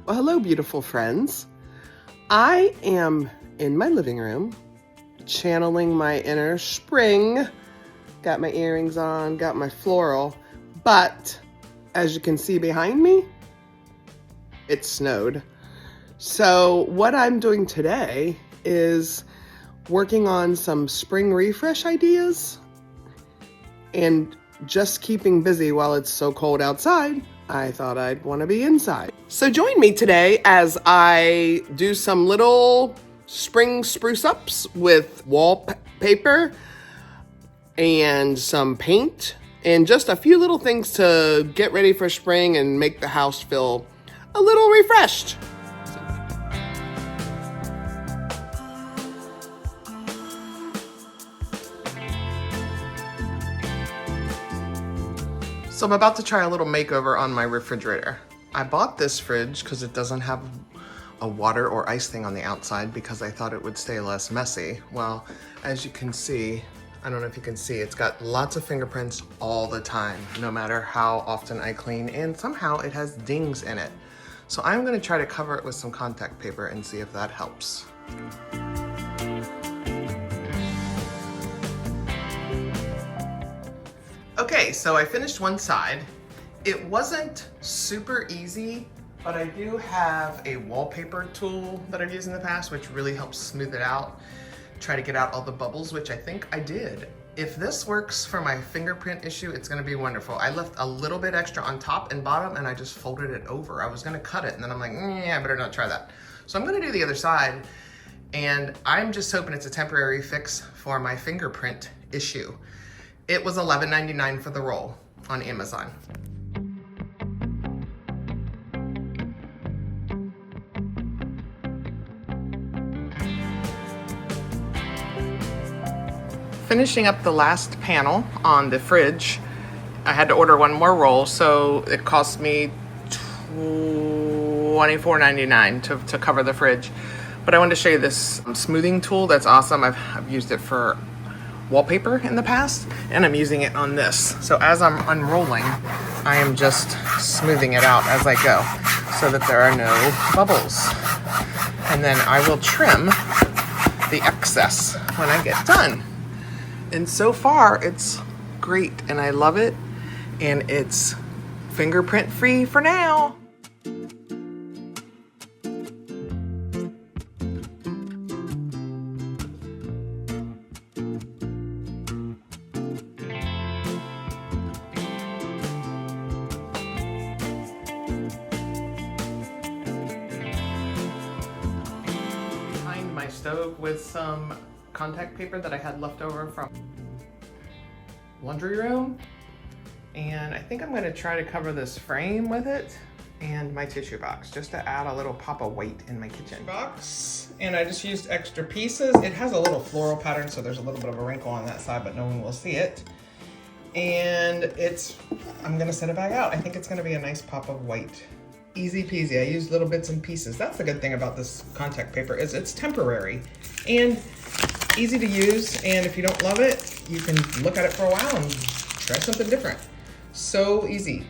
Well, hello, beautiful friends. I am in my living room, channeling my inner spring. Got my earrings on, got my floral, but as you can see behind me, it snowed. So what I'm doing today is working on some spring refresh ideas and just keeping busy while it's so cold outside. I thought I'd want to be inside. So join me today as I do some little spring spruce ups with wallpaper and some paint and just a few little things to get ready for spring and make the house feel a little refreshed. So I'm about to try a little makeover on my refrigerator. I bought this fridge because it doesn't have a water or ice thing on the outside because I thought it would stay less messy. Well, as you can see, I don't know if you can see, it's got lots of fingerprints all the time, no matter how often I clean, and somehow it has dings in it. So I'm gonna try to cover it with some contact paper and see if that helps. Okay, so I finished one side. It wasn't super easy, but I do have a wallpaper tool that I've used in the past, which really helps smooth it out, try to get out all the bubbles, which I think I did. If this works for my fingerprint issue, it's gonna be wonderful. I left a little bit extra on top and bottom and I just folded it over. I was gonna cut it and then I'm like, I better not try that. So I'm gonna do the other side, and I'm just hoping it's a temporary fix for my fingerprint issue. It was $11.99 for the roll on Amazon. Finishing up the last panel on the fridge, I had to order one more roll, so it cost me $24.99 to cover the fridge. But I wanted to show you this smoothing tool that's awesome. I've used it for wallpaper in the past, and I'm using it on this. So as I'm unrolling, I am just smoothing it out as I go so that there are no bubbles. And then I will trim the excess when I get done. And so far it's great and I love it, and it's fingerprint free for now. My stove with some contact paper that I had left over from laundry room, and I think I'm going to try to cover this frame with it and my tissue box just to add a little pop of weight in my kitchen box. And I just used extra pieces. It has a little floral pattern, so there's a little bit of a wrinkle on that side, but no one will see it. And I'm going to set it back out. I think it's going to be a nice pop of white. Easy peasy. I used little bits and pieces. That's the good thing about this contact paper, is it's temporary and easy to use, and if you don't love it, you can look at it for a while and try something different. So easy.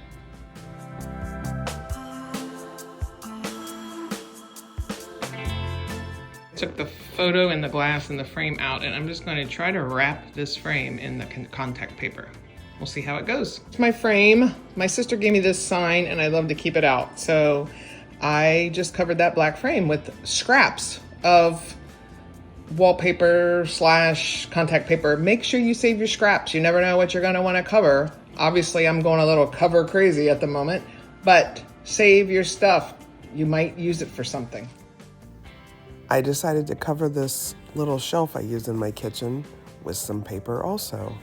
I took the photo and the glass and the frame out, and I'm just going to try to wrap this frame in the contact paper. We'll see how it goes. It's my frame. My sister gave me this sign and I love to keep it out. So I just covered that black frame with scraps of wallpaper / contact paper. Make sure you save your scraps. You never know what you're gonna wanna cover. Obviously I'm going a little cover crazy at the moment, but save your stuff. You might use it for something. I decided to cover this little shelf I use in my kitchen with some paper also.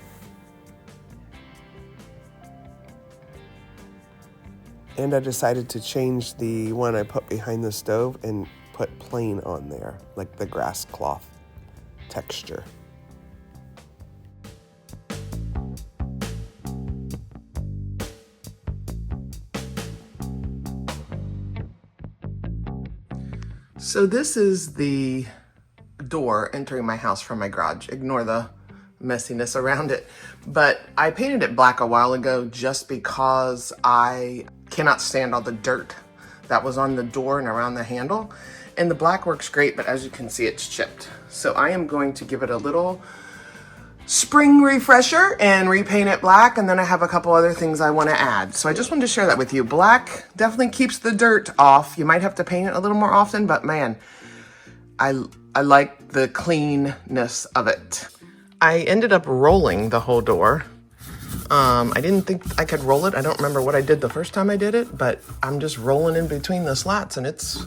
And I decided to change the one I put behind the stove and put plain on there, like the grass cloth texture. So this is the door entering my house from my garage. Ignore the messiness around it. But I painted it black a while ago just because I cannot stand all the dirt that was on the door and around the handle. And the black works great, but as you can see, it's chipped. So I am going to give it a little spring refresher and repaint it black, and then I have a couple other things I want to add. So I just wanted to share that with you. Black definitely keeps the dirt off. You might have to paint it a little more often, but man, I like the cleanness of it. I ended up rolling the whole door. I didn't think I could roll it. I don't remember what I did the first time I did it, but I'm just rolling in between the slats and it's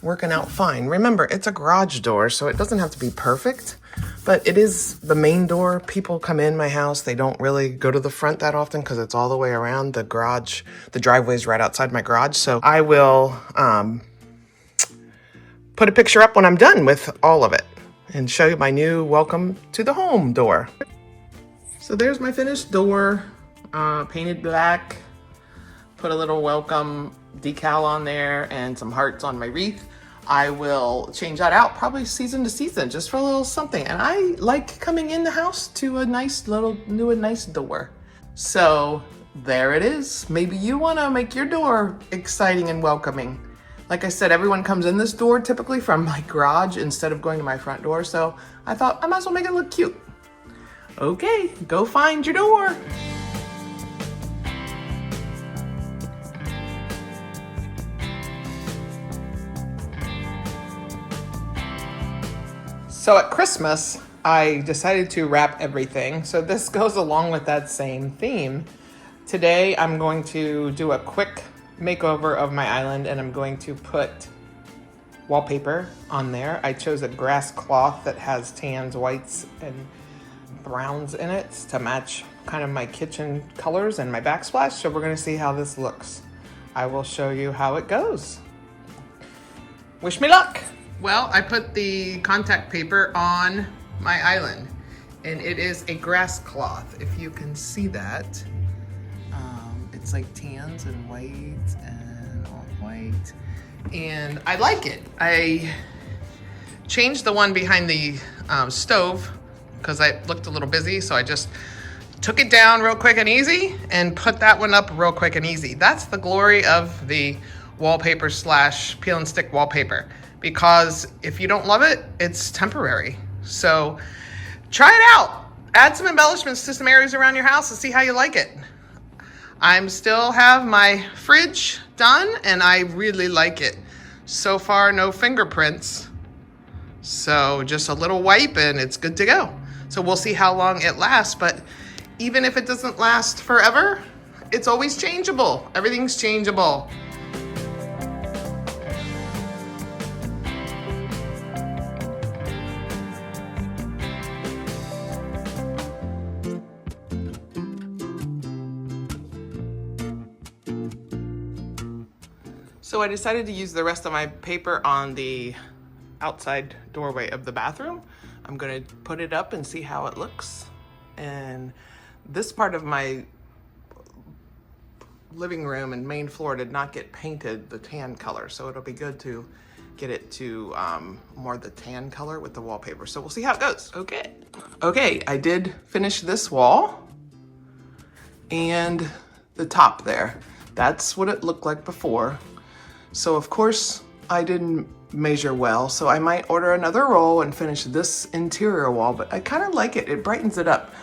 working out fine. Remember, it's a garage door, so it doesn't have to be perfect, but it is the main door. People come in my house. They don't really go to the front that often because it's all the way around the garage. The driveway is right outside my garage. So I will put a picture up when I'm done with all of it and show you my new welcome to the home door. So there's my finished door, painted black, put a little welcome decal on there and some hearts on my wreath. I will change that out probably season to season just for a little something. And I like coming in the house to a nice door. So there it is. Maybe you want to make your door exciting and welcoming. Like I said, everyone comes in this door typically from my garage instead of going to my front door. So I thought I might as well make it look cute. Okay, go find your door. So at Christmas, I decided to wrap everything. So this goes along with that same theme. Today, I'm going to do a quick makeover of my island and I'm going to put wallpaper on there. I chose a grass cloth that has tans, whites, and browns in it to match kind of my kitchen colors and my backsplash. So we're gonna see how this looks. I will show you how it goes. Wish me luck. Well, I put the contact paper on my island and it is a grass cloth. If you can see that, it's like tans and white and off-white. And I like it. I changed the one behind the stove because I looked a little busy. So I just took it down real quick and easy and put that one up real quick and easy. That's the glory of the wallpaper / peel and stick wallpaper. Because if you don't love it, it's temporary. So try it out. Add some embellishments to some areas around your house and see how you like it. I'm still have my fridge done and I really like it. So far, no fingerprints. So just a little wipe and it's good to go. So we'll see how long it lasts, but even if it doesn't last forever, it's always changeable. Everything's changeable. So I decided to use the rest of my paper on the outside doorway of the bathroom. I'm gonna put it up and see how it looks. And this part of my living room and main floor did not get painted the tan color. So it'll be good to get it to more the tan color with the wallpaper. So we'll see how it goes. Okay, I did finish this wall and the top there. That's what it looked like before. So of course I didn't measure well, so I might order another roll and finish this interior wall, but I kind of like it. It brightens it up.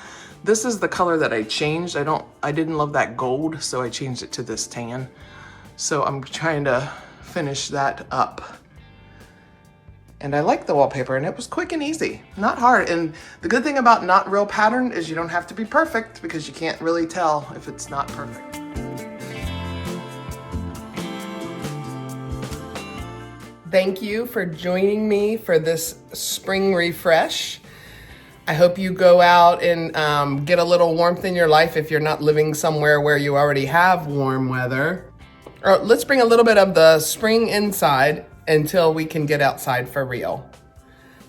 This is the color that I changed. I didn't love that gold, so I changed it to this tan. So I'm trying to finish that up. And I like the wallpaper and it was quick and easy, not hard. And the good thing about not real pattern is you don't have to be perfect because you can't really tell if it's not perfect. Thank you for joining me for this spring refresh. I hope you go out and get a little warmth in your life if you're not living somewhere where you already have warm weather. Or let's bring a little bit of the spring inside until we can get outside for real.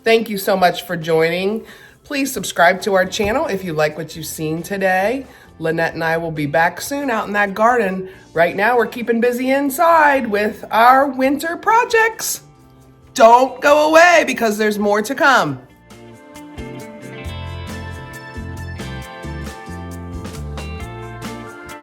Thank you so much for joining. Please subscribe to our channel if you like what you've seen today. Linette and I will be back soon out in that garden. Right now we're keeping busy inside with our winter projects. Don't go away because there's more to come.